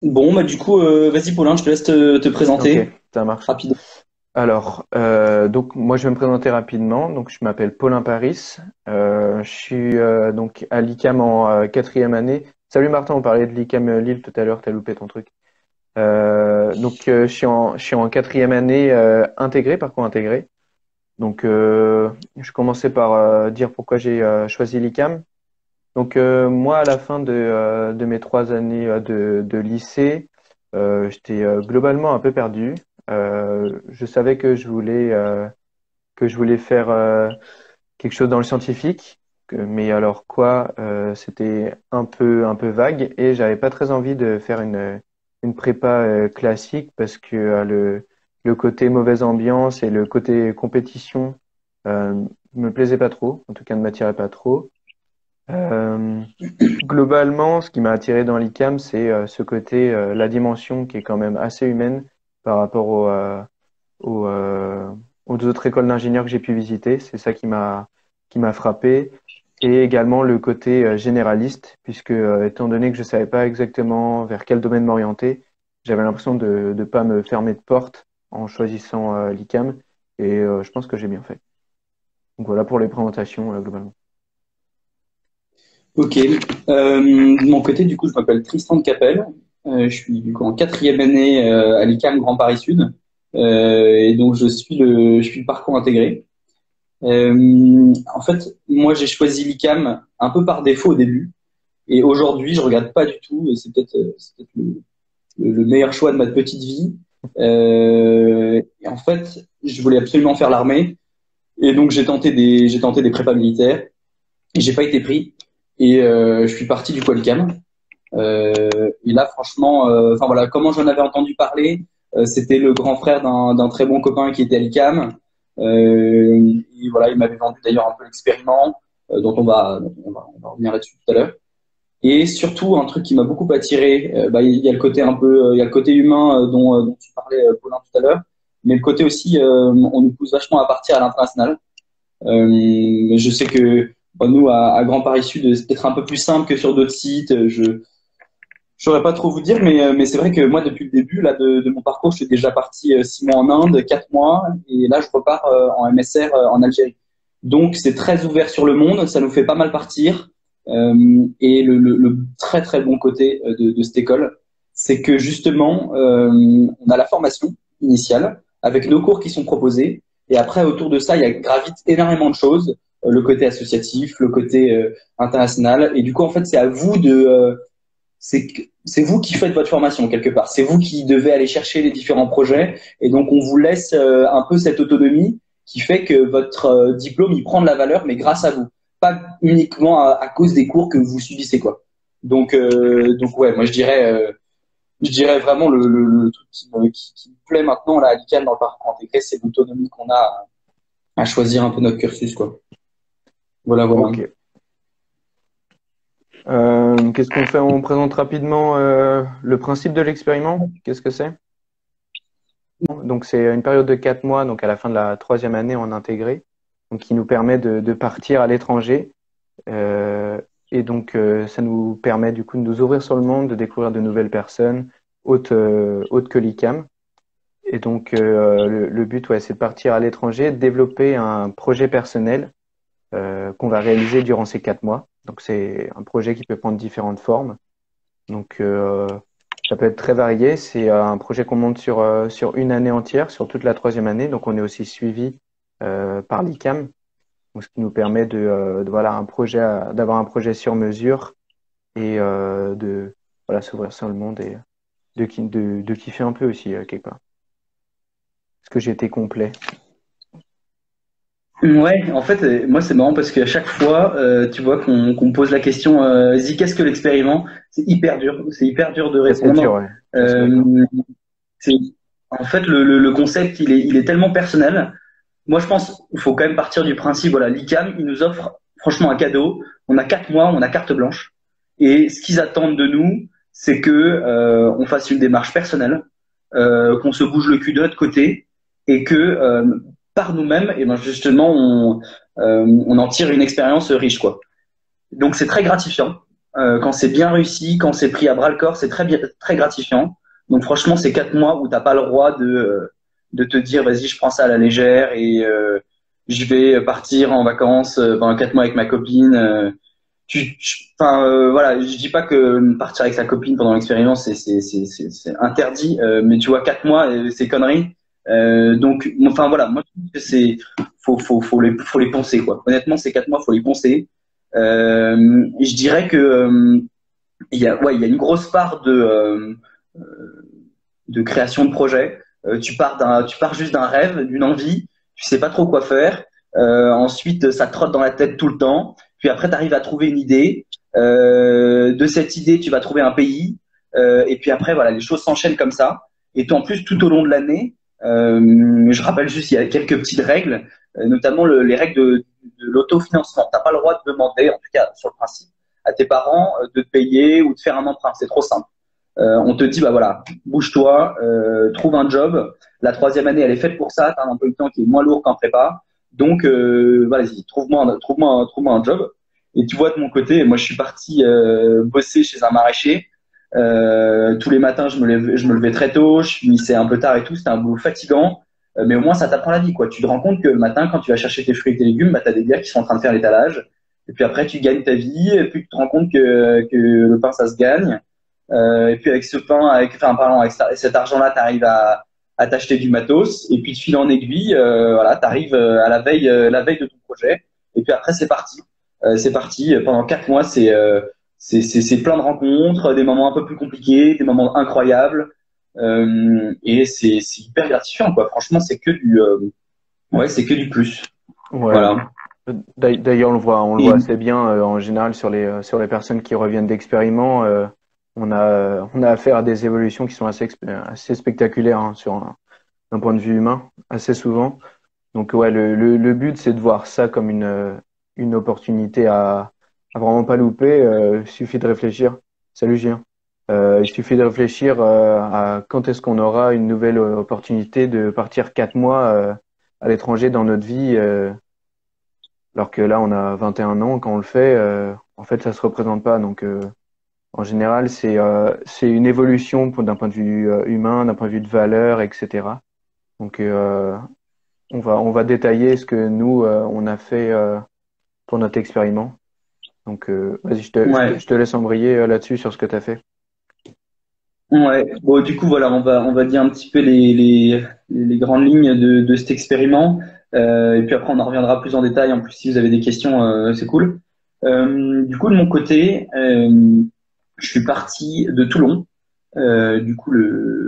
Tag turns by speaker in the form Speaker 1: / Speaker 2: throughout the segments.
Speaker 1: Bon, bah du coup, vas-y Paulin, je te laisse te
Speaker 2: Ok,
Speaker 1: présenter
Speaker 2: ça marche.
Speaker 1: rapidement.
Speaker 2: Alors, donc moi je vais me présenter rapidement. Donc je m'appelle Paulin Paris. Je suis donc à l'ICAM en quatrième année. Salut Martin, on parlait de l'ICAM Lille tout à l'heure, t'as loupé ton truc. Je suis en quatrième année intégré, parcours intégré. Donc je commençais par dire pourquoi j'ai choisi l'ICAM. Donc moi à la fin de mes 3 années de lycée, j'étais globalement un peu perdu. Je savais que je voulais faire quelque chose dans le scientifique, mais alors quoi, c'était un peu vague et j'avais pas très envie de faire une prépa classique parce que le côté mauvaise ambiance et le côté compétition euh, me plaisait pas trop, en tout cas ne m'attirait pas trop. Euh, Globalement, ce qui m'a attiré dans l'ICAM, c'est ce côté, la dimension qui est quand même assez humaine par rapport aux, euh, aux autres écoles d'ingénieurs que j'ai pu visiter. C'est ça qui m'a frappé. Et également le côté généraliste, puisque étant donné que je savais pas exactement vers quel domaine m'orienter, j'avais l'impression de ne pas me fermer de porte en choisissant l'ICAM. Et je pense que j'ai bien fait. Donc voilà pour les présentations globalement.
Speaker 1: Ok. De mon côté, du coup, je m'appelle Tristan de Capelle. Je suis du coup en quatrième année à l'ICAM Grand Paris Sud. Et donc, je suis le parcours intégré. En fait, moi, j'ai choisi l'ICAM un peu par défaut au début. Et aujourd'hui, je regrette pas du tout. Et c'est peut-être le meilleur choix de ma petite vie. Et en fait, je voulais absolument faire l'armée. Et donc, j'ai tenté des prépas militaires. Et j'ai pas été pris. Et je suis parti du Qualcomm. Et là, franchement, enfin voilà, comment j'en avais entendu parler, c'était le grand frère d'un très bon copain qui était à l'ICAM. Et voilà, il m'avait vendu d'ailleurs un peu l'expériment, dont on va revenir là-dessus tout à l'heure. Et surtout, un truc qui m'a beaucoup attiré, bah, il y a le côté un peu, il y a le côté humain dont tu parlais, Paulin, tout à l'heure, mais le côté aussi, on nous pousse vachement à partir à l'international. Je sais que bon, nous, à Grand Paris Sud, c'est peut-être un peu plus simple que sur d'autres sites. Je saurais pas trop vous dire, mais c'est vrai que moi, depuis le début là, de mon parcours, je suis déjà parti 6 mois en Inde, 4 mois, et là, je repars en MSR en Algérie. Donc, c'est très ouvert sur le monde, ça nous fait pas mal partir. Et le très très bon côté de cette école, c'est que justement, on a la formation initiale avec nos cours qui sont proposés, et après, autour de ça, il y a gravite énormément de choses, le côté associatif, le côté international, et du coup, en fait, c'est à vous c'est vous qui faites votre formation quelque part. C'est vous qui devez aller chercher les différents projets. Et donc, on vous laisse un peu cette autonomie qui fait que votre diplôme, il prend de la valeur, mais grâce à vous. Pas uniquement à cause des cours que vous subissez, quoi. Donc ouais, moi, je dirais vraiment le truc qui me plaît maintenant là, à l'ICANN dans le parcours intégré, c'est l'autonomie qu'on a à choisir un peu notre cursus, quoi. Voilà, voilà.
Speaker 2: Ok. Qu'est-ce qu'on fait? On présente rapidement le principe de l'expériment. Qu'est-ce que c'est? Donc, c'est une période de 4 mois, donc à la fin de la troisième année en intégré, donc qui nous permet de partir à l'étranger. Euh, et donc, ça nous permet du coup de nous ouvrir sur le monde, de découvrir de nouvelles personnes, autres que l'ICAM. Et donc, le but, ouais, c'est de partir à l'étranger, de développer un projet personnel qu'on va réaliser durant ces 4 mois. Donc, c'est un projet qui peut prendre différentes formes. Donc, ça peut être très varié. C'est un projet qu'on monte sur une année entière, sur toute la troisième année. Donc, on est aussi suivi par l'ICAM, donc, ce qui nous permet voilà, d'avoir un projet sur mesure et de voilà, s'ouvrir sur le monde et de kiffer un peu aussi, quelque part. Est-ce que j'ai été complet?
Speaker 1: Ouais, en fait, moi c'est marrant parce qu'à chaque fois, tu vois qu'on me pose la question, Zi, qu'est-ce que l'expériment? C'est hyper dur de
Speaker 2: Ça, c'est dur,
Speaker 1: répondre.
Speaker 2: ouais. Ça, c'est d'accord.
Speaker 1: Euh, c'est, En fait, le concept, il est tellement personnel. Moi, je pense qu'il faut quand même partir du principe, voilà, l'ICAM, il nous offre franchement un cadeau. On a 4 mois, on a carte blanche, et ce qu'ils attendent de nous, c'est que on fasse une démarche personnelle, qu'on se bouge le cul de notre côté, et que par nous-mêmes, et ben justement, on en tire une expérience riche, quoi. Donc c'est très gratifiant. quand c'est bien réussi, quand c'est pris à bras le corps, c'est très bien, très gratifiant. Donc franchement, c'est 4 mois où t'as pas le droit de te dire vas-y, je prends ça à la légère et je vais partir en vacances pendant 4 mois avec ma copine. Enfin voilà, je dis pas que partir avec sa copine pendant l'expérience c'est interdit, mais tu vois 4 mois c'est connerie. Donc enfin voilà, moi je trouve que c'est faut les poncer quoi. Honnêtement, ces 4 mois faut les poncer. Et je dirais que il y a une grosse part de création de projet. Tu pars juste d'un rêve, d'une envie, tu sais pas trop quoi faire. Ensuite, ça te trotte dans la tête tout le temps. Puis après, tu arrives à trouver une idée. De cette idée, tu vas trouver un pays. Et puis après, voilà, les choses s'enchaînent comme ça. Et puis en plus, tout au long de l'année, je rappelle juste, il y a quelques petites règles, notamment les règles de l'autofinancement. T'as pas le droit de demander, en tout cas sur le principe, à tes parents de te payer ou de faire un emprunt. C'est trop simple. On te dit, bah voilà, bouge-toi, trouve un job. La troisième année, elle est faite pour ça. T'as un emploi du temps qui est moins lourd qu'en prépa. Donc, vas-y, trouve-moi un job. Et tu vois, de mon côté, moi, je suis parti bosser chez un maraîcher. Tous les matins, je me levais très tôt, je finissais un peu tard et tout. C'était un boulot fatigant, mais au moins, ça t'apprend la vie, quoi. Tu te rends compte que le matin, quand tu vas chercher tes fruits et tes légumes, bah, t'as des gars qui sont en train de faire l'étalage. Et puis après, tu gagnes ta vie. Et puis, tu te rends compte que le pain, ça se gagne. Et puis avec ce pain, enfin pardon, cet argent-là, tu arrives à t'acheter du matos. Et puis de fil en aiguille, voilà, tu arrives à la veille de ton projet. Et puis après, c'est parti. C'est parti. Pendant 4 mois, c'est plein de rencontres, des moments un peu plus compliqués, des moments incroyables. Et c'est hyper gratifiant, quoi. Franchement, ouais, c'est que du plus.
Speaker 2: Ouais.
Speaker 1: Voilà.
Speaker 2: D'ailleurs, on le
Speaker 1: Et,
Speaker 2: voit assez bien en général sur les personnes qui reviennent d'expériments. On a affaire à des évolutions qui sont assez spectaculaires hein, d'un point de vue humain, assez souvent. Donc ouais, le but c'est de voir ça comme une opportunité à vraiment pas louper. Il suffit de réfléchir. Salut Gilles. Il suffit de réfléchir à quand est-ce qu'on aura une nouvelle opportunité de partir 4 mois à l'étranger dans notre vie, alors que là on a 21 ans quand on le fait. En fait, ça se représente pas. Donc en général, c'est une évolution d'un point de vue humain, d'un point de vue de valeur, etc. Donc on va détailler ce que nous on a fait pour notre expériment. Donc vas-y,
Speaker 1: ouais.
Speaker 2: je te laisse embrayer là-dessus sur ce que tu as fait.
Speaker 1: Ouais, bon, du coup, voilà, on va dire un petit peu les grandes lignes de cet expériment. Et puis après, on en reviendra plus en détail. En plus, si vous avez des questions, c'est cool. Du coup, de mon côté, je suis parti de Toulon. Du coup,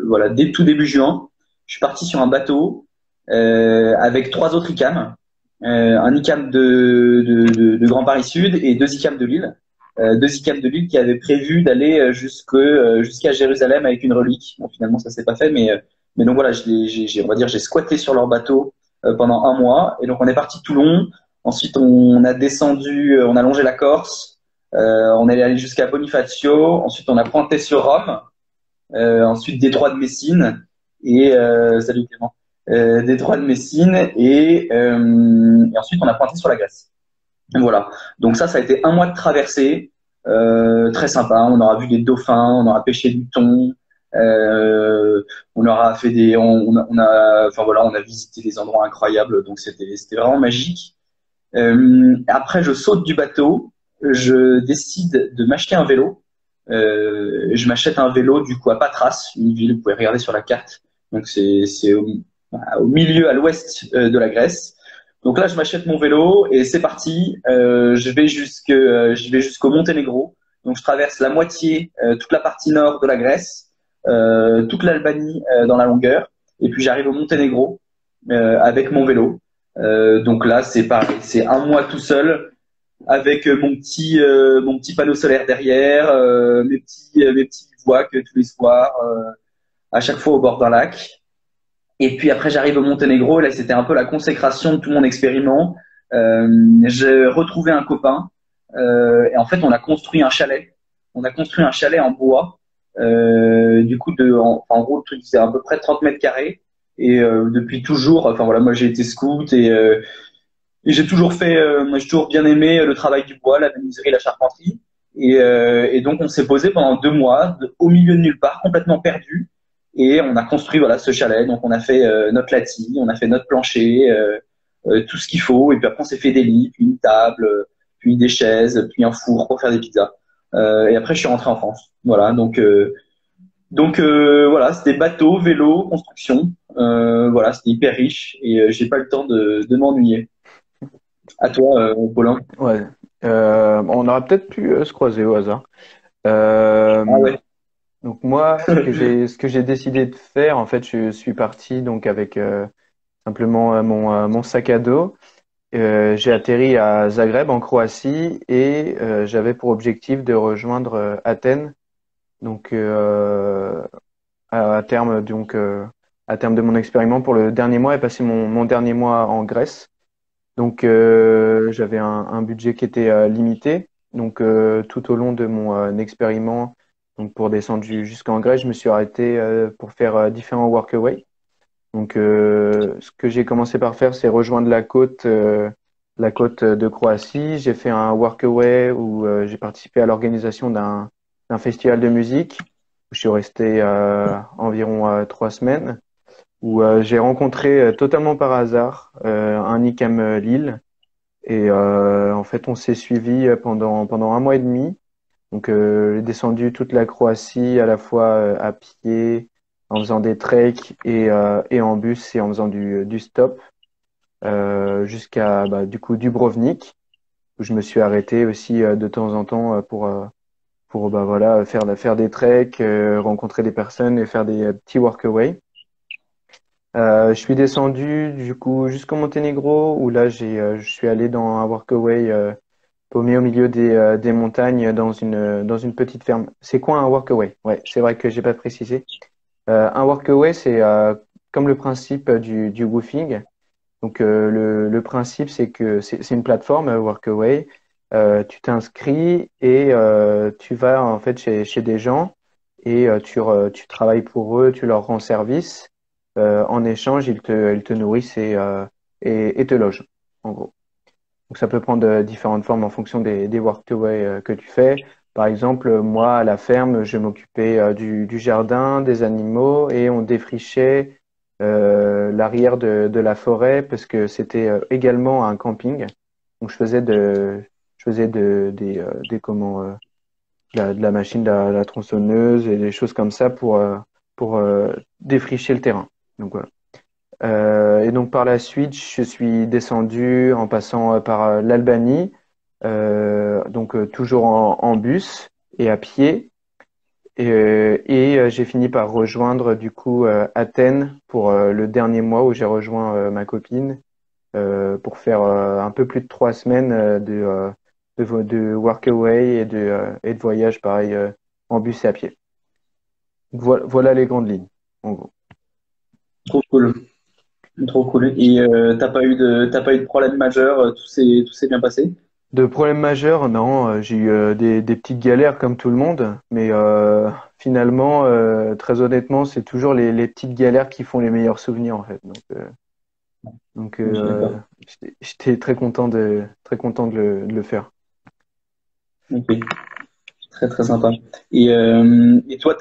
Speaker 1: voilà, dès tout début juin, je suis parti sur un bateau avec 3 autres ICAM. Un ICAM de Grand Paris Sud et 2 ICAM de Lille. 2 ICAM de Lille qui avaient prévu d'aller jusqu'à Jérusalem avec une relique. Bon, finalement, ça s'est pas fait, mais donc voilà, on va dire, j'ai squatté sur leur bateau pendant un mois. Et donc, on est parti de Toulon. Ensuite, on a descendu, on a longé la Corse. On est allé jusqu'à Bonifacio. Ensuite, on a pointé sur Rome. Ensuite, Détroit de Messine. Et salut Clément. Détroit de Messine. Et ensuite, on a pointé sur la Grèce. Voilà. Donc ça a été un mois de traversée, très sympa. On aura vu des dauphins, on aura pêché du thon, on aura fait enfin voilà, on a visité des endroits incroyables. Donc c'était vraiment magique. Après, je saute du bateau, je décide de m'acheter un vélo. Je m'achète un vélo du coup à Patras, une ville, vous pouvez regarder sur la carte. Donc c'est au milieu, à l'ouest de la Grèce. Donc là, je m'achète mon vélo et c'est parti. Je vais jusqu'au Monténégro. Donc je traverse la moitié, toute la partie nord de la Grèce, toute l'Albanie dans la longueur, et puis j'arrive au Monténégro avec mon vélo. Donc là, c'est pareil, c'est un mois tout seul avec mon petit panneau solaire derrière, mes petits waks tous les soirs, à chaque fois au bord d'un lac. Et puis après, j'arrive au Monténégro. Là, c'était un peu la consécration de tout mon expériment. J'ai retrouvé un copain. Et en fait, on a construit un chalet. On a construit un chalet en bois. Du coup, en gros, le truc, c'est à peu près 30 mètres carrés. Et depuis toujours, enfin voilà, moi j'ai été scout et j'ai toujours fait, moi j'ai toujours bien aimé le travail du bois, la menuiserie, la charpenterie. Et donc on s'est posé pendant 2 mois au milieu de nulle part, complètement perdu. Et on a construit voilà ce chalet. Donc on a fait notre lati, on a fait notre plancher, tout ce qu'il faut. Et puis après on s'est fait des lits, puis une table, puis des chaises, puis un four pour faire des pizzas. Et après je suis rentré en France. Voilà. Donc voilà, c'était bateau, vélo, construction. Voilà, c'était hyper riche et j'ai pas eu le temps de m'ennuyer. À toi, Paulin.
Speaker 2: Ouais. On aurait peut-être pu se croiser au hasard.
Speaker 1: Ah
Speaker 2: Euh,
Speaker 1: ouais.
Speaker 2: donc moi, ce que j'ai décidé de faire, en fait, je suis parti donc avec simplement mon sac à dos. J'ai atterri à Zagreb en Croatie et j'avais pour objectif de rejoindre Athènes. Donc à terme à terme de mon expériment pour le dernier mois et passer mon dernier mois en Grèce. Donc j'avais un budget qui était limité. Donc tout au long de mon expériment, donc pour descendre jusqu'en Grèce, je me suis arrêté pour faire différents workaways. Donc ce que j'ai commencé par faire, c'est rejoindre la côte de Croatie. J'ai fait un workaway où j'ai participé à l'organisation d'un festival de musique. Je suis resté environ 3 semaines où j'ai rencontré totalement par hasard un ICAM Lille et en fait on s'est suivi pendant un mois et demi. Donc j'ai descendu toute la Croatie à la fois à pied, en faisant des treks et en bus et en faisant du stop jusqu'à du coup Dubrovnik où je me suis arrêté aussi de temps en temps pour voilà faire des treks, rencontrer des personnes et faire des petits workaways. Je suis descendu du coup jusqu'au Monténégro où là je suis allé dans un workaway paumé au milieu des montagnes dans une petite ferme. C'est quoi un workaway? Ouais, c'est vrai que j'ai pas précisé. Un workaway c'est comme le principe du woofing. Donc le principe c'est que c'est une plateforme workaway. Tu t'inscris et tu vas en fait chez des gens et tu travailles pour eux, tu leur rends service. En échange, ils te nourrissent et te logent, en gros. Donc ça peut prendre différentes formes en fonction des workaway que tu fais. Par exemple, moi à la ferme, je m'occupais du jardin, des animaux et on défrichait l'arrière de la forêt parce que c'était également un camping. Donc je faisais des comment de la machine, la tronçonneuse et des choses comme ça pour défricher le terrain. Donc voilà. Et donc par la suite, je suis descendu en passant par l'Albanie, donc toujours en bus et à pied. Et j'ai fini par rejoindre du coup Athènes pour le dernier mois où j'ai rejoint ma copine pour faire un peu plus de 3 semaines de workaway et de voyage pareil en bus et à pied. Voilà, voilà les grandes lignes, en gros.
Speaker 1: Trop cool. Trop cool. Et t'as pas eu de problème majeur, tout s'est bien passé?
Speaker 2: De problèmes majeurs, non, j'ai eu des petites galères comme tout le monde, mais finalement, très honnêtement, c'est toujours les petites galères qui font les meilleurs souvenirs en fait. Donc
Speaker 1: Je suis d'accord.
Speaker 2: j'étais très content de le faire.
Speaker 1: Ok. Très très sympa. Et toi,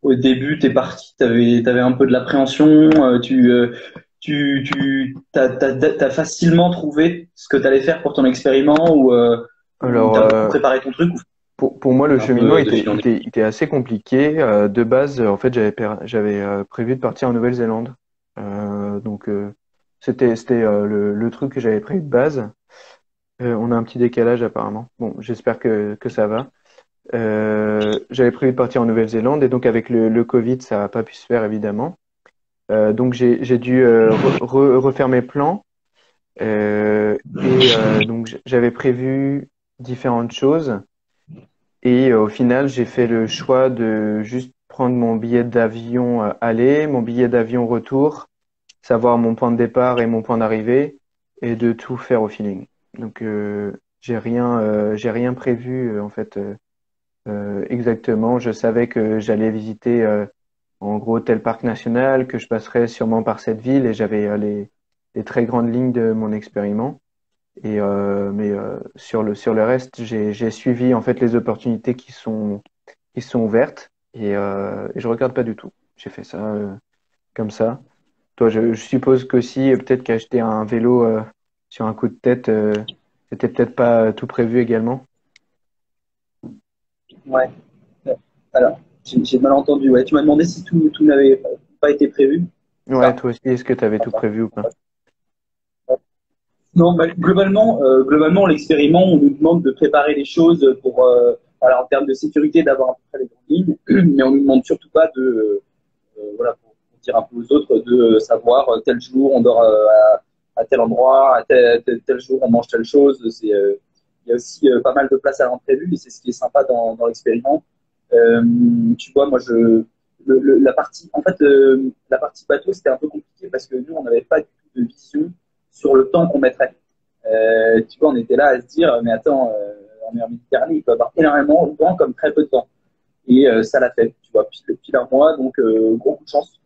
Speaker 1: au début, t'avais un peu de l'appréhension. T'as facilement trouvé ce que t'allais faire pour ton expériment ou
Speaker 2: Alors
Speaker 1: t'as beaucoup préparé ton truc ou
Speaker 2: pour moi, le
Speaker 1: c'est un
Speaker 2: cheminement
Speaker 1: peu de fil en aiguille.
Speaker 2: était assez compliqué. De base, en fait, j'avais prévu de partir en Nouvelle-Zélande. Donc c'était le truc que j'avais prévu de base. On a un petit décalage apparemment. Bon, j'espère que ça va. J'avais prévu de partir en Nouvelle-Zélande et donc avec le Covid, ça n'a pas pu se faire évidemment. Donc j'ai dû refaire mes plans et donc j'avais prévu différentes choses et au final j'ai fait le choix de juste prendre mon billet d'avion aller, mon billet d'avion retour, savoir mon point de départ et mon point d'arrivée et de tout faire au feeling. Donc j'ai rien prévu en fait. Exactement, je savais que j'allais visiter en gros tel parc national, que je passerais sûrement par cette ville et j'avais les très grandes lignes de mon expériment. Mais sur le reste, j'ai suivi en fait les opportunités qui sont ouvertes et je regarde pas du tout. J'ai fait ça comme ça. Toi, je suppose qu'aussi peut-être qu'acheter un vélo sur un coup de tête, c'était peut-être pas tout prévu également.
Speaker 1: Ouais. Alors, j'ai mal entendu. Ouais, tu m'as demandé si tout n'avait pas été prévu, c'est
Speaker 2: Ouais,
Speaker 1: ça?
Speaker 2: toi aussi, est-ce que tu avais tout
Speaker 1: Enfin,
Speaker 2: prévu ou pas?
Speaker 1: non, bah, globalement, l'expériment, on nous demande de préparer les choses pour, voilà, en termes de sécurité, d'avoir à peu près les grandes lignes, mais on nous demande surtout pas de, voilà, pour dire un peu aux autres, de savoir tel jour on dort à tel endroit, à tel jour on mange telle chose. Il y a aussi pas mal de place à l'imprévu, et c'est ce qui est sympa dans l'expériment. Tu vois, moi, la partie, en fait, la partie bateau, c'était un peu compliqué parce que nous, on n'avait pas du tout de vision sur le temps qu'on mettrait. Tu vois, on était là à se dire, mais attends, on est en Méditerranée, il peut y avoir énormément de temps comme très peu de temps. Et ça l'a fait, tu vois, pile un mois, donc gros coup de chance.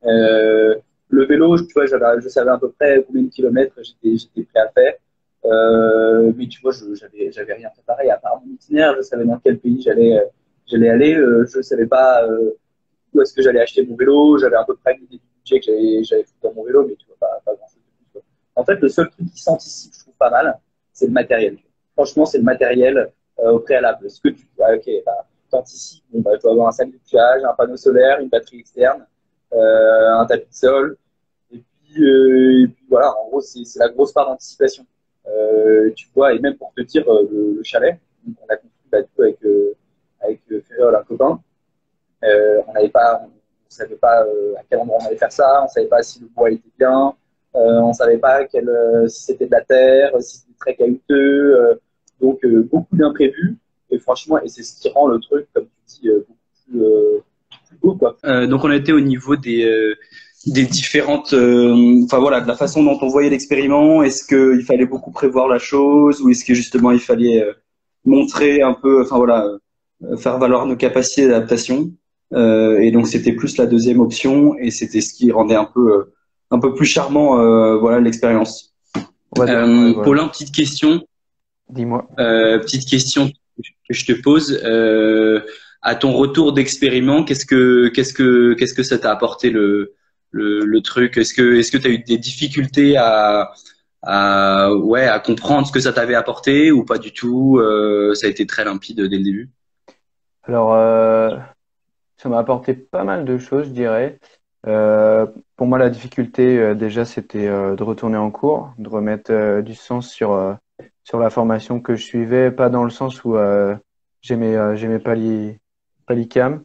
Speaker 1: Euh, le vélo, tu vois, je savais à peu près combien de kilomètres j'étais prêt à faire. Mais tu vois, j'avais rien préparé à part mon itinéraire. Je savais dans quel pays j'allais aller. Je savais pas où est-ce que j'allais acheter mon vélo. J'avais à peu près une idée du budget que j'avais foutu dans mon vélo, mais tu vois, pas grand-chose de plus, quoi. En fait, le seul truc qui s'anticipe, je trouve pas mal, c'est le matériel. Franchement, c'est le matériel au préalable. Ce que tu, ok, bah, t'anticipes, bon, bah, je dois avoir un sac de couchage, un panneau solaire, une batterie externe, un tapis de sol, et puis voilà, en gros, c'est la grosse part d'anticipation. Tu vois, et même pour te dire, le chalet, donc on a construit bah, du coup, avec Ferrol, un copain, on savait pas à quel endroit on allait faire ça, on savait pas si le bois était bien, on savait pas si c'était de la terre, si c'était très caillouteux, donc beaucoup d'imprévus. Et franchement, et c'est ce qui rend le truc, comme tu dis, plus beau, quoi. Donc on a été au niveau des différentes, enfin voilà, de la façon dont on voyait l'expériment. Est-ce qu'il fallait beaucoup prévoir la chose ou est-ce que justement il fallait montrer un peu, enfin voilà, faire valoir nos capacités d'adaptation. Et donc c'était plus la deuxième option et c'était ce qui rendait un peu plus charmant, voilà, l'expérience.
Speaker 2: Ouais, ouais, voilà.
Speaker 1: Paulin,
Speaker 2: Dis-moi.
Speaker 1: petite question que je te pose. À ton retour d'expériment, qu'est-ce que ça t'a apporté le truc? Est-ce que tu as eu des difficultés ouais, à comprendre ce que ça t'avait apporté ou pas du tout? Ça a été très limpide dès le début.
Speaker 2: Alors, ça m'a apporté pas mal de choses, je dirais. Pour moi, la difficulté, déjà, c'était de retourner en cours, de remettre du sens sur la formation que je suivais, pas dans le sens où j'aimais pas l'ICAM,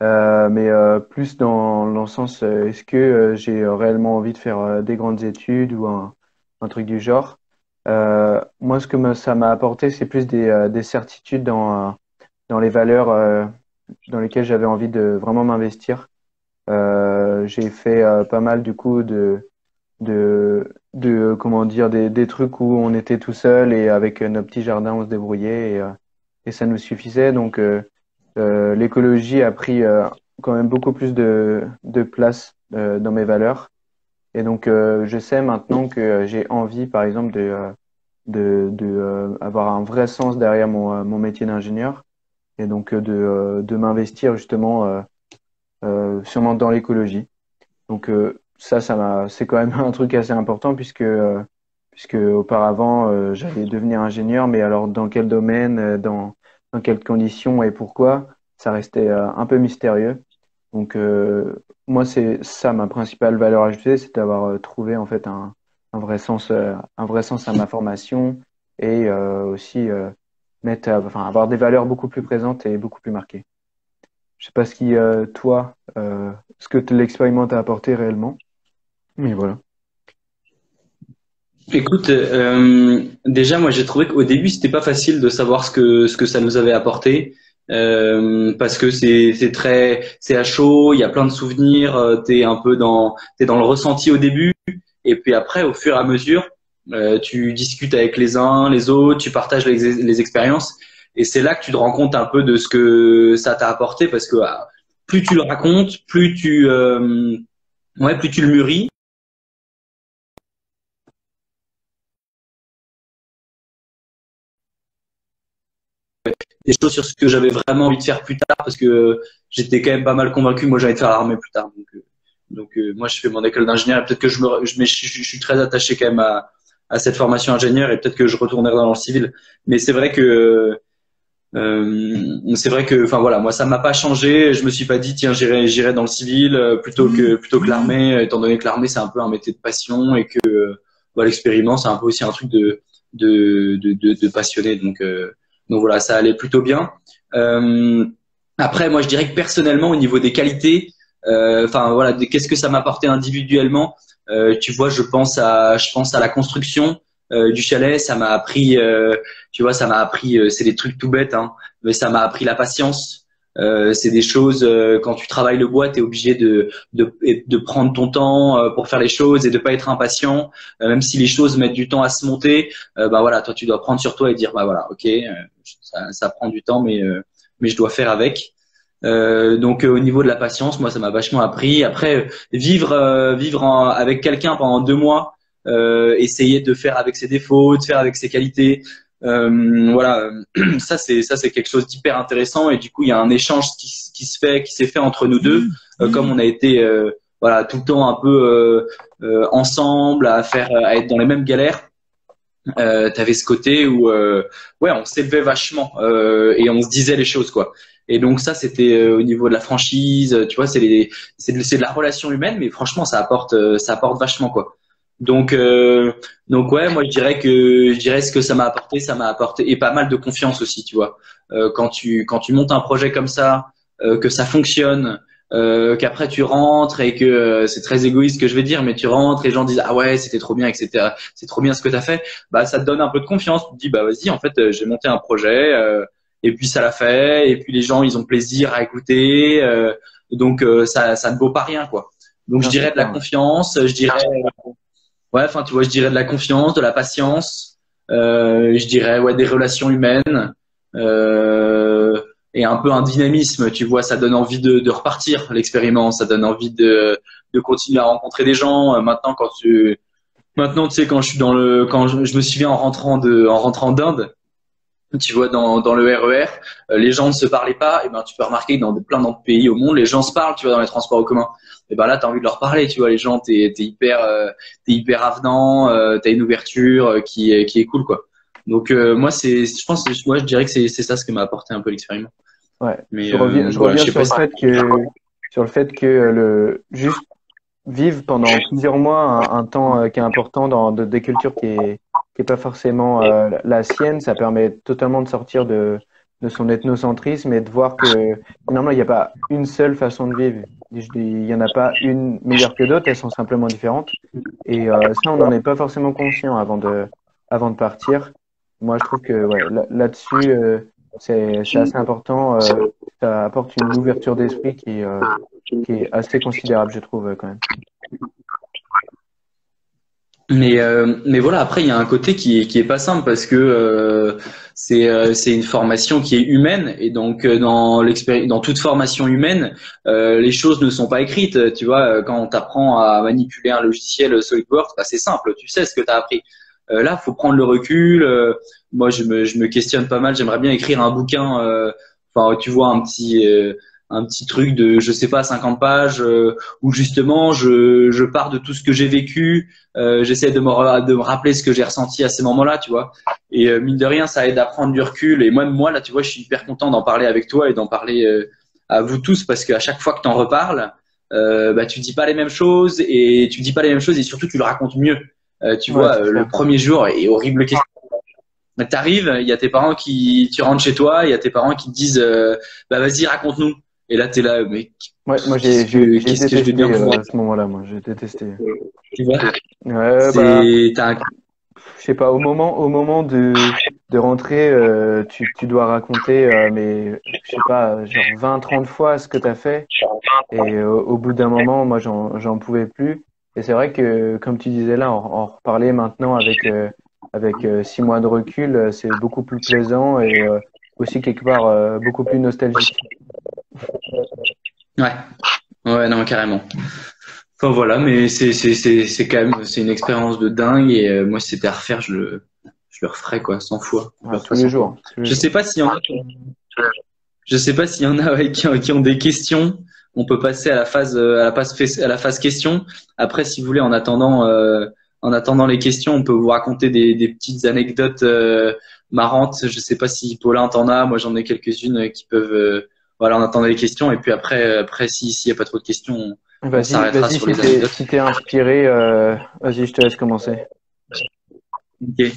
Speaker 2: mais plus dans le sens, est-ce que j'ai réellement envie de faire des grandes études ou un truc du genre. Moi, ça m'a apporté, c'est plus des certitudes dans les valeurs dans lesquelles j'avais envie de vraiment m'investir. J'ai fait pas mal du coup comment dire des trucs où on était tout seul et avec nos petits jardins on se débrouillait et ça nous suffisait. Donc l'écologie a pris quand même beaucoup plus de place dans mes valeurs. Et donc je sais maintenant que j'ai envie par exemple de avoir un vrai sens derrière mon métier d'ingénieur et donc de m'investir justement sûrement dans l'écologie. Donc c'est quand même un truc assez important puisque auparavant j'allais devenir ingénieur, mais alors dans quel domaine, dans quelles conditions et pourquoi, ça restait un peu mystérieux. Donc moi c'est ça ma principale valeur ajoutée, c'est d'avoir trouvé en fait un vrai sens à ma formation et aussi enfin avoir des valeurs beaucoup plus présentes et beaucoup plus marquées. Je sais pas ce que l'expériment t'a apporté réellement, mais voilà.
Speaker 1: Écoute, déjà moi j'ai trouvé qu'au début c'était pas facile de savoir ce que ça nous avait apporté parce que c'est à chaud, il y a plein de souvenirs, t'es dans le ressenti au début et puis après au fur et à mesure tu discutes avec les uns les autres, tu partages les expériences et c'est là que tu te rends compte un peu de ce que ça t'a apporté parce que plus tu le racontes, plus tu le mûris. des choses sur ce que j'avais vraiment envie de faire plus tard parce que j'étais quand même pas mal convaincu. Moi, j'allais faire l'armée plus tard. Moi, je fais mon école d'ingénieur et peut-être que je suis très attaché quand même à cette formation ingénieur et peut-être que je retournerai dans le civil. Mais c'est vrai que, enfin voilà, moi ça m'a pas changé. Je me suis pas dit tiens j'irai dans le civil plutôt que l'armée, étant donné que l'armée c'est un peu un métier de passion et que l'expériment c'est un peu aussi un truc de passionné. Donc voilà, ça allait plutôt bien. Après moi je dirais que personnellement au niveau des qualités, enfin voilà, qu'est-ce que ça m'a apporté individuellement. Tu vois, je pense à la construction du chalet. Ça m'a appris, tu vois, ça m'a appris. C'est des trucs tout bêtes, hein, mais ça m'a appris la patience. C'est des choses quand tu travailles le bois, t'es obligé de prendre ton temps pour faire les choses et de pas être impatient, même si les choses mettent du temps à se monter. Bah voilà, toi tu dois prendre sur toi et dire bah voilà, ok, ça prend du temps, mais je dois faire avec. Au niveau de la patience, moi ça m'a vachement appris. Après vivre avec quelqu'un pendant 2 mois, essayer de faire avec ses défauts, de faire avec ses qualités, voilà, ça c'est quelque chose d'hyper intéressant et du coup il y a un échange qui s'est fait entre nous deux, comme on a été voilà tout le temps un peu ensemble à être dans les mêmes galères. T'avais ce côté où ouais on s'élevait vachement et on se disait les choses quoi. Et donc ça c'était au niveau de la franchise, tu vois, c'est de la relation humaine, mais franchement ça apporte vachement quoi. Donc euh, donc ouais, moi je dirais ce que ça m'a apporté et pas mal de confiance aussi, tu vois. Quand tu montes un projet comme ça, que ça fonctionne, qu'après tu rentres et que c'est très égoïste ce que je vais dire, mais tu rentres et les gens disent ah ouais c'était trop bien, etc. C'est trop bien ce que t'as fait. Bah ça te donne un peu de confiance. Tu te dis bah vas-y en fait j'ai monté un projet et puis ça l'a fait et puis les gens ils ont plaisir à écouter ça ne vaut pas rien quoi. Donc je
Speaker 2: Non, c'est
Speaker 1: dirais de la
Speaker 2: clair.
Speaker 1: confiance, je dirais ouais enfin tu vois je dirais de la confiance, de la patience, je dirais ouais des relations humaines euh, et un peu un dynamisme. Tu vois ça donne envie de repartir l'expériment, ça donne envie de continuer à rencontrer des gens. Maintenant, tu sais, quand je me souviens en rentrant d'Inde, tu vois, dans le RER, les gens ne se parlaient pas. Et ben, tu peux remarquer que dans plein d'autres pays au monde, les gens se parlent, tu vois, dans les transports en commun. Et ben là, t'as envie de leur parler, tu vois, les gens, t'es hyper avenant, t'as une ouverture qui est cool, quoi. Moi, je dirais que c'est ça ce que m'a apporté un peu l'expériment.
Speaker 2: Ouais.
Speaker 1: Mais
Speaker 2: Je
Speaker 1: voilà, je
Speaker 2: reviens
Speaker 1: sais pas si.
Speaker 2: sur le fait que juste vivre pendant plusieurs mois un temps qui est important dans des cultures qui est pas forcément la sienne, ça permet totalement de sortir de son ethnocentrisme et de voir que finalement il n'y a pas une seule façon de vivre. Il y en a pas une meilleure que d'autres, elles sont simplement différentes. Et ça, on n'en est pas forcément conscient avant de partir. Moi, je trouve que ouais, là-dessus, c'est assez important. Ça apporte une ouverture d'esprit qui est assez considérable, je trouve, quand même.
Speaker 1: Mais voilà, après il y a un côté qui est pas simple parce que c'est une formation qui est humaine et donc dans toute formation humaine, les choses ne sont pas écrites. Tu vois, quand on t'apprend à manipuler un logiciel SolidWorks, bah, c'est simple, tu sais ce que tu as appris. Là, faut prendre le recul. Moi, je me questionne pas mal. J'aimerais bien écrire un bouquin. Enfin, tu vois, un petit truc de, je sais pas, 50 pages, où justement je pars de tout ce que j'ai vécu. J'essaie de me rappeler ce que j'ai ressenti à ces moments-là, tu vois. Et mine de rien, ça aide à prendre du recul. Et moi, là, tu vois, je suis hyper content d'en parler avec toi et d'en parler à vous tous parce qu'à chaque fois que t'en reparles, bah, tu dis pas les mêmes choses et tu dis pas les mêmes choses et surtout tu le racontes mieux. Tu
Speaker 2: Ouais,
Speaker 1: vois,
Speaker 2: c'est
Speaker 1: le
Speaker 2: clair.
Speaker 1: premier jour est horrible question. T'arrives, il y a tes parents tu rentres chez toi, il y a tes parents qui te disent, bah vas-y, raconte-nous. Et là, t'es là, mais
Speaker 2: Ouais, moi, j'ai
Speaker 1: qu'est-ce que je vais
Speaker 2: détesté
Speaker 1: bien pouvoir.
Speaker 2: ce moment-là, moi, j'ai détesté.
Speaker 1: Tu vois,
Speaker 2: Bah,
Speaker 1: t'as un.
Speaker 2: je sais pas, au moment de rentrer, tu dois raconter, mais je sais pas, genre 20, 30 fois ce que tu as fait. Et au bout d'un moment, moi, j'en pouvais plus. Et c'est vrai que, comme tu disais là, en reparler maintenant avec 6 mois de recul, c'est beaucoup plus plaisant et aussi quelque part beaucoup plus nostalgique.
Speaker 1: Ouais, ouais, non, carrément. Enfin voilà, mais c'est quand même, c'est une expérience de dingue et moi, si c'était à refaire, je le referai quoi, 100 fois.
Speaker 2: Tous les jours.
Speaker 1: Je sais pas s'il y en a je sais pas s'il y en a qui ont des questions. On peut passer à la phase question. Après, si vous voulez, en attendant les questions, on peut vous raconter des petites anecdotes marrantes. Je sais pas si Paulin t'en as. Moi, j'en ai quelques-unes qui peuvent. Voilà, on attendait les questions et puis après, s'il y a pas trop de questions, on s'arrêtera sur les anecdotes.
Speaker 2: Si t'es inspiré, vas-y, je te laisse commencer.
Speaker 1: Ok.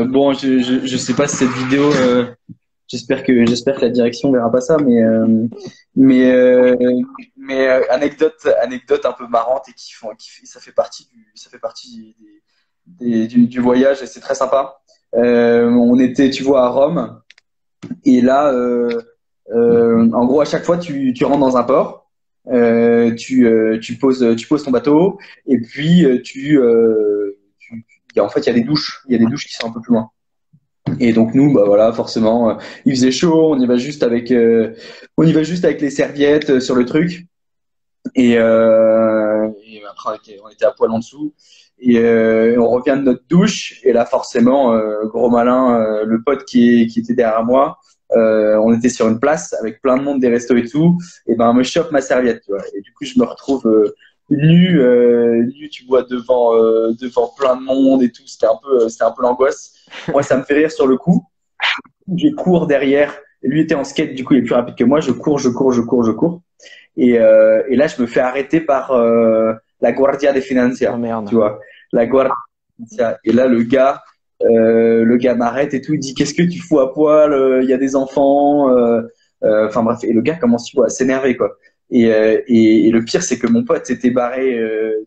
Speaker 1: Bon, je sais pas si cette vidéo. J'espère que la direction verra pas ça, mais anecdote un peu marrante et ça fait partie du voyage et c'est très sympa. On était, tu vois, à Rome et là, en gros, à chaque fois, tu rentres dans un port, tu poses ton bateau et puis en fait, il y a des douches, qui sont un peu plus loin. Et donc nous, bah voilà, forcément, il faisait chaud, on y va juste avec les serviettes sur le truc. Et après, on était à poil en dessous. Et on revient de notre douche. Et là, forcément, gros malin, le pote qui était derrière moi, on était sur une place avec plein de monde des restos et tout. Et ben, me chope ma serviette, tu vois. Et du coup, je me retrouve nu, tu vois, devant plein de monde et tout. C'était un peu l'angoisse. Moi, ça me fait rire sur le coup. Je cours derrière. Lui était en skate, du coup, il est plus rapide que moi. Je cours. Et là, je me fais arrêter par la Guardia de Financia.
Speaker 2: Oh merde.
Speaker 1: Tu vois, la Guardia de Financia. Et là, le gars m'arrête et tout. Il dit, qu'est-ce que tu fous à poil? Il y a des enfants. Enfin bref. Et le gars commence, tu vois, à s'énerver, quoi. Et le pire, c'est que mon pote s'était barré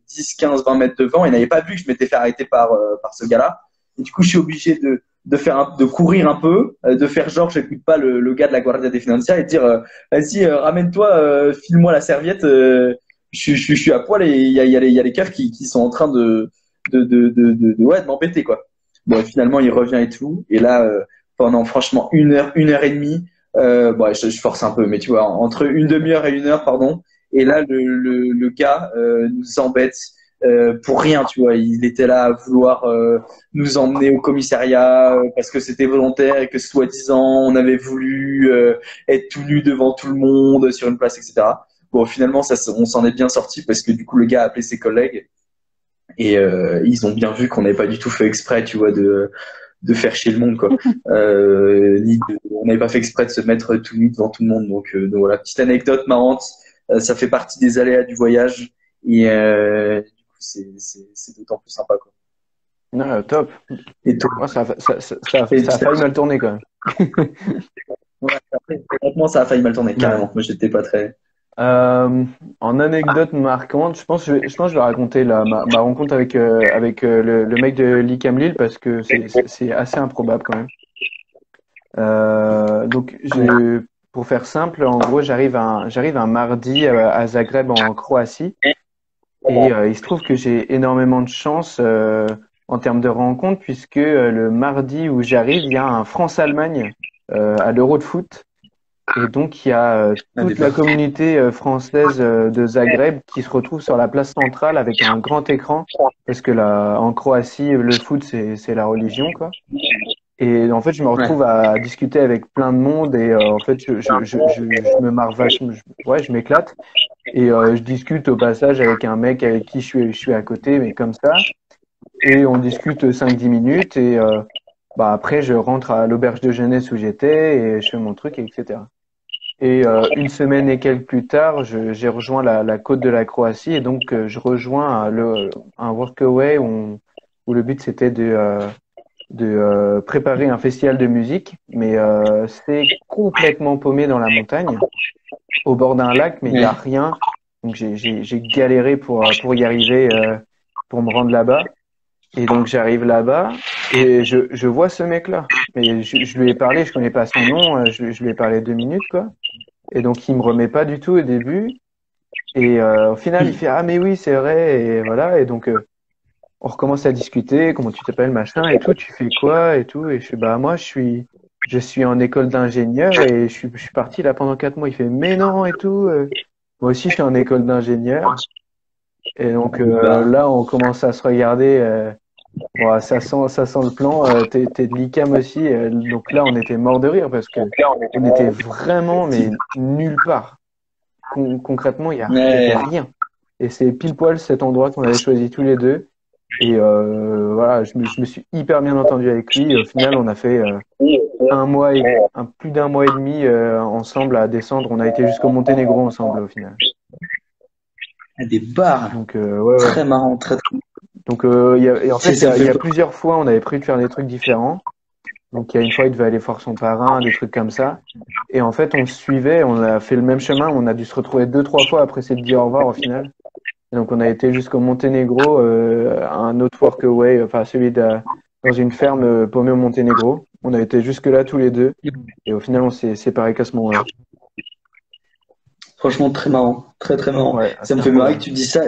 Speaker 1: 10, 15, 20 mètres devant et n'avait pas vu que je m'étais fait arrêter par ce gars-là. Et du coup, je suis obligé de courir un peu, de faire genre, j'écoute pas le gars de la Guardia de Financia et de dire, vas-y, ramène-toi, file-moi la serviette, je suis à poil et il y a les keufs qui sont en train de m'embêter, quoi. Bon, finalement, il revient et tout. Et là, pendant franchement une heure et demie, bon, je force un peu, mais tu vois, entre une demi-heure et une heure, pardon. Et là, le gars nous embête pour rien, tu vois. Il était là à vouloir nous emmener au commissariat parce que c'était volontaire et que soi-disant on avait voulu être tout nu devant tout le monde sur une place, etc. Bon, finalement, on s'en est bien sorti parce que du coup, le gars a appelé ses collègues et ils ont bien vu qu'on n'avait pas du tout fait exprès, tu vois, de faire chier le monde, quoi. On n'avait pas fait exprès de se mettre tout nu devant tout le monde. Donc voilà, petite anecdote marrante. Ça fait partie des aléas du voyage et du coup c'est d'autant plus sympa, quoi.
Speaker 2: Non, top.
Speaker 1: Et toi,
Speaker 2: Moi, ça a failli mal tourner quand même.
Speaker 1: ouais, honnêtement, ça a failli mal tourner, carrément. Moi, j'étais pas très.
Speaker 2: En anecdote marquante, je pense que je vais raconter ma rencontre avec le mec de l'ICAM Lille parce que c'est assez improbable quand même. Donc pour faire simple, en gros, j'arrive un mardi à Zagreb en Croatie et il se trouve que j'ai énormément de chance en termes de rencontre puisque le mardi où j'arrive, il y a un France-Allemagne à l'Euro de foot. Et donc, il y a toute la communauté française de Zagreb qui se retrouve sur la place centrale avec un grand écran parce que là, en Croatie, le foot, c'est la religion, quoi. Et en fait, je me retrouve à discuter avec plein de monde et en fait, je me marre vachement, je m'éclate. Et je discute au passage avec un mec avec qui je suis à côté, mais comme ça. Et on discute 5-10 minutes et bah après, je rentre à l'auberge de jeunesse où j'étais et je fais mon truc, etc. Et une semaine et quelques plus tard, j'ai rejoint la côte de la Croatie et donc je rejoins un workaway où le but c'était de préparer un festival de musique, mais c'est complètement paumé dans la montagne, au bord d'un lac, mais il n'y a rien. Donc j'ai galéré pour y arriver, pour me rendre là-bas. Et donc j'arrive là-bas et je vois ce mec-là. Et je lui ai parlé, je connais pas son nom, je lui ai parlé 2 minutes, quoi. Et donc, il me remet pas du tout au début. Et au final, il fait, ah, mais oui, c'est vrai. Et voilà. Et donc, on recommence à discuter. Comment tu t'appelles, machin, et tout. Tu fais quoi, et tout. Et je fais, bah, moi, je suis en école d'ingénieur et je suis parti là pendant 4 mois. Il fait, mais non, et tout. Moi aussi, je suis en école d'ingénieur. Et donc, là, on commence à se regarder Ouais, ça sent le plan. T'es de l'ICAM aussi. Donc là, on était mort de rire parce que on était vraiment, mais nulle part. Concrètement, il y avait
Speaker 1: Ouais,
Speaker 2: rien. Et c'est pile poil cet endroit qu'on avait choisi tous les deux. Et voilà, je me suis hyper bien entendu avec lui. Et au final, on a fait plus d'un mois et demi ensemble à descendre. On a été jusqu'au Monténégro ensemble au final.
Speaker 1: des bars.
Speaker 2: Donc ouais, ouais.
Speaker 1: Très marrant, très, très.
Speaker 2: Donc et en fait,
Speaker 1: Ça me
Speaker 2: il y
Speaker 1: fait
Speaker 2: a plusieurs fois, on avait prévu de faire des trucs différents. Donc il y a une fois, il devait aller voir son parrain, des trucs comme ça. Et en fait, on se suivait, on a fait le même chemin. On a dû se retrouver deux, trois fois après s'être dit au revoir au final. Et donc on a été jusqu'au Monténégro, un autre workaway, enfin dans une ferme paumée au Monténégro. On a été jusque là tous les deux. Et au final, on s'est séparés qu'à ce moment-là.
Speaker 1: Franchement, très marrant. Très, très marrant.
Speaker 2: Ouais,
Speaker 1: Ça me
Speaker 2: c'était
Speaker 1: fait marrer que
Speaker 2: incroyable.
Speaker 1: tu dis ça.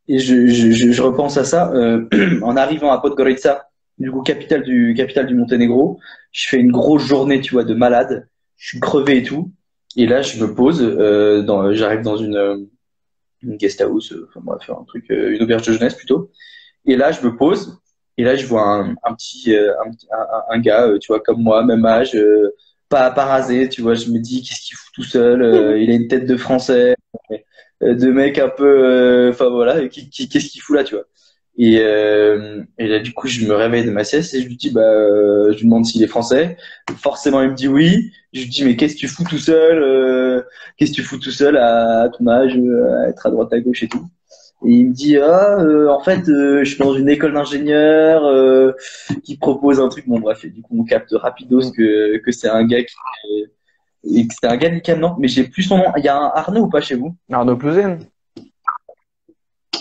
Speaker 1: Et je repense à ça. En arrivant à Podgorica, du coup, capitale du Monténégro, je fais une grosse journée, tu vois, de malade. Je suis crevé et tout. Et là, je me pose, j'arrive dans une guest house, enfin, bref, un truc, une auberge de jeunesse plutôt. Et là, je me pose, et là, je vois un gars, tu vois, comme moi, même âge, pas rasé, tu vois. Je me dis, qu'est-ce qu'il fout tout seul? Il a une tête de français, de mec un peu, enfin voilà, qu'est-ce qu'il fout là, tu vois. Et là, du coup, je me réveille de ma sieste et je lui dis, je lui demande s'il est français. Forcément, il me dit oui. Je lui dis, mais qu'est-ce que tu fous tout seul? Qu'est-ce que tu fous tout seul à ton âge, à être à droite à gauche et tout? Et il me dit en fait je suis dans une école d'ingénieur qui propose un truc, bon bref, et du coup on capte rapidos
Speaker 2: Mm.
Speaker 1: que c'est un gars et que c'est un gars de l'ICAM, non mais j'ai plus son nom. Il y a un Arnaud ou pas chez vous?
Speaker 2: Arnaud Plouzen,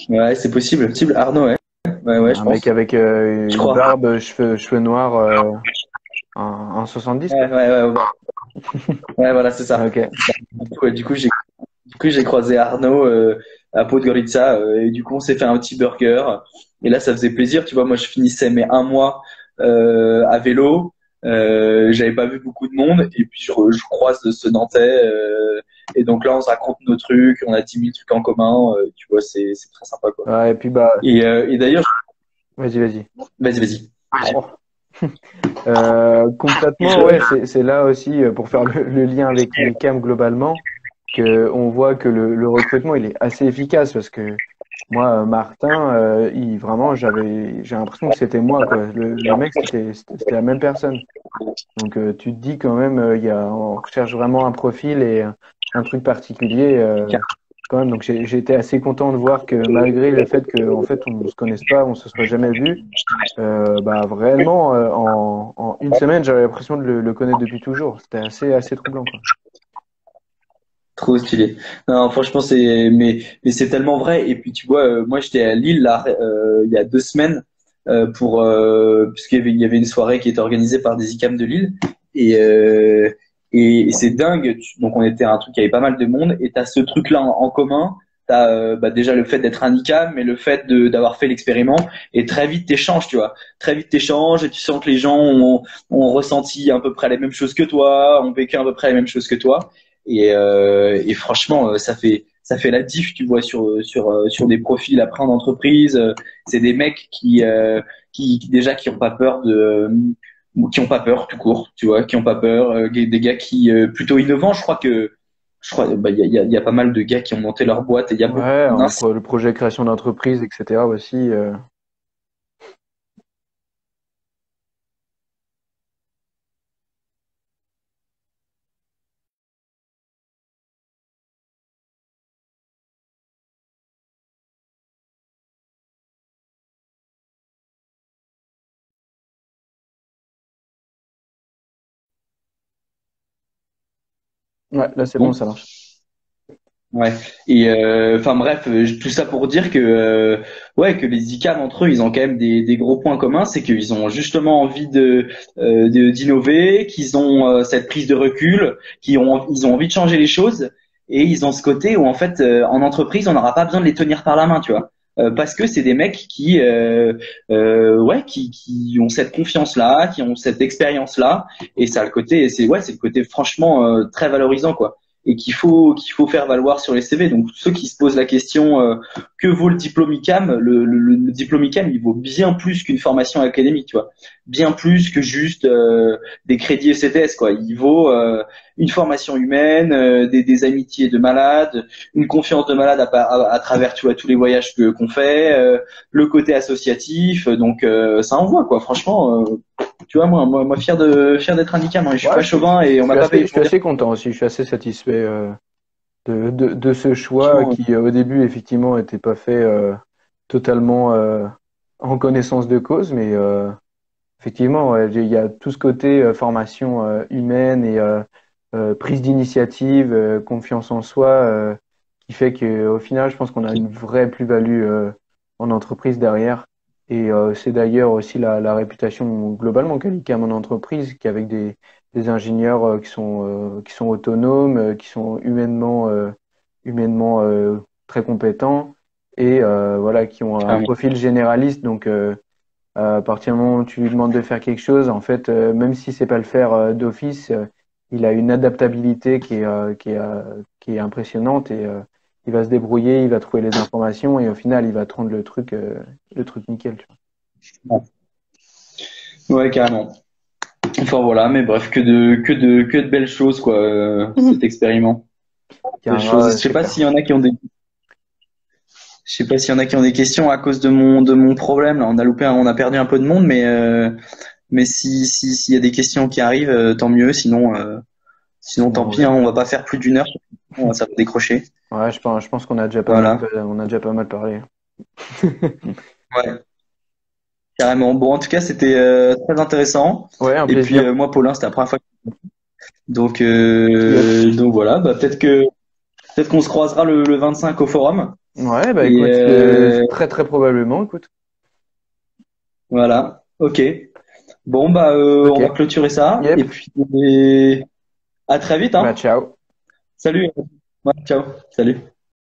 Speaker 1: Ouais, c'est possible Arnaud, ouais, ouais je
Speaker 2: un mec
Speaker 1: pense,
Speaker 2: avec
Speaker 1: je
Speaker 2: une
Speaker 1: crois.
Speaker 2: barbe, cheveux noirs, un 70 quoi.
Speaker 1: Ouais, voilà, c'est ça.
Speaker 2: Ok.
Speaker 1: Ouais, du coup j'ai croisé Arnaud à Podgorica et du coup on s'est fait un petit burger et là ça faisait plaisir, tu vois. Moi je finissais mes un mois à vélo, j'avais pas vu beaucoup de monde et puis je croise ce Nantais et donc là on se raconte nos trucs, on a 10 000 trucs en commun, tu vois, c'est très sympa quoi.
Speaker 2: Ouais, et puis bah,
Speaker 1: Et d'ailleurs,
Speaker 2: vas-y, vas-y.
Speaker 1: vas-y.
Speaker 2: Oh. Concrètement, ouais, c'est là aussi pour faire le lien avec l'ICAM globalement que on voit que le recrutement il est assez efficace parce que moi, Martin, vraiment, j'ai l'impression que c'était moi quoi. Le mec, c'était la même personne. Donc tu te dis quand même, on recherche vraiment un profil et un truc particulier quand même. Donc j'ai été assez content de voir que malgré le fait qu'en fait on ne se connaisse pas, on se soit jamais vu, bah réellement en une semaine j'avais l'impression de le connaître depuis toujours. C'était assez troublant quoi.
Speaker 1: Trop stylé. Non, franchement, mais c'est tellement vrai. Et puis, tu vois, moi, j'étais à Lille, là, il y a 2 semaines, puisqu'il y avait une soirée qui était organisée par des ICAM de Lille. Et, euh, et c'est dingue. Donc, on était à un truc, il y avait pas mal de monde. Et t'as ce truc-là en commun. T'as, déjà le fait d'être un ICAM, mais le fait d'avoir fait l'expériment. Et très vite, t'échanges, tu vois. Très vite, t'échanges et tu sens que les gens ont ressenti à peu près les mêmes choses que toi, ont vécu à peu près les mêmes choses que toi. Et franchement, ça fait la diff, tu vois, sur des profils après en entreprise. C'est des mecs déjà qui ont pas peur qui ont pas peur tout court, tu vois, qui ont pas peur. Des gars qui plutôt innovants. Il y a pas mal de gars qui ont monté leur boîte et il y a beaucoup
Speaker 2: Ouais,
Speaker 1: d'ins.
Speaker 2: le projet création d'entreprise, etc. aussi. Ouais, là c'est bon,
Speaker 1: Bon.
Speaker 2: ça marche.
Speaker 1: Ouais. Et enfin bref, tout ça pour dire que ouais, que les ICAM entre eux, ils ont quand même des gros points communs, c'est qu'ils ont justement envie d'innover, qu'ils ont cette prise de recul, ils ont envie de changer les choses, et ils ont ce côté où en fait en entreprise, on n'aura pas besoin de les tenir par la main, tu vois. Parce que c'est des mecs qui ont cette confiance-là, qui ont cette expérience-là, et ça a le côté, c'est le côté franchement très valorisant quoi. et qu'il faut faire valoir sur les CV. Donc ceux qui se posent la question que vaut le diplôme ICAM, le diplôme ICAM il vaut bien plus qu'une formation académique, tu vois, bien plus que juste des crédits ECTS quoi. Il vaut une formation humaine, des amitiés de malades, une confiance de malade à travers tu vois tous les voyages que qu'on fait, le côté associatif. Donc ça envoie quoi. Franchement. Tu vois, moi, fier d'être un ICAM, hein. Je suis
Speaker 2: Ouais,
Speaker 1: pas chauvin et on m'a pas payé
Speaker 2: je suis
Speaker 1: pour dire.
Speaker 2: assez content aussi. Je suis assez satisfait de ce choix
Speaker 1: Franchement,
Speaker 2: qui, au début, effectivement, n'était pas fait totalement en connaissance de cause, mais effectivement, ouais, il y a tout ce côté formation humaine et prise d'initiative, confiance en soi, qui fait qu'au final, je pense qu'on a une vraie plus-value en entreprise derrière. Et c'est d'ailleurs aussi la réputation globalement qu'a l'ICAM en entreprise, qu'avec des ingénieurs qui sont autonomes, qui sont humainement très compétents et voilà, qui ont un
Speaker 1: clairement.
Speaker 2: profil généraliste. Donc, à partir du moment où tu lui demandes de faire quelque chose, en fait, même si c'est pas le faire d'office, il a une adaptabilité qui est impressionnante et il va se débrouiller, il va trouver les informations et au final, il va te rendre le truc nickel. Tu
Speaker 1: Ouais, carrément. Enfin voilà, mais bref, que de belles choses quoi,
Speaker 2: vois.
Speaker 1: cet expériment. Belles choses.
Speaker 2: Ouais, c'est clair.
Speaker 1: Je sais pas s'il y en a qui ont des questions à cause de mon problème. Là, on a perdu un peu de monde, mais s'il y a des questions qui arrivent, tant mieux. Sinon tant
Speaker 2: Bon,
Speaker 1: pis.
Speaker 2: ouais.
Speaker 1: Hein, on va pas faire plus d'une heure. Ça va décrocher.
Speaker 2: Ouais, je pense qu'on a déjà pas mal,
Speaker 1: Voilà.
Speaker 2: on a déjà pas mal parlé.
Speaker 1: Ouais, carrément. Bon, en tout cas, c'était très intéressant.
Speaker 2: Ouais, un
Speaker 1: Et puis
Speaker 2: plaisir.
Speaker 1: moi, Paulin, c'était la première fois. Donc,
Speaker 2: Yes.
Speaker 1: voilà, bah, peut-être qu'on se croisera le 25 au forum.
Speaker 2: Ouais, bah
Speaker 1: Et
Speaker 2: écoute, très très probablement, écoute.
Speaker 1: voilà, ok. Bon, bah, on va
Speaker 2: Ok.
Speaker 1: clôturer ça. Et
Speaker 2: Yep.
Speaker 1: puis, à très vite,
Speaker 2: Bah
Speaker 1: hein.
Speaker 2: ciao.
Speaker 1: Salut. Ouais, ciao. Salut.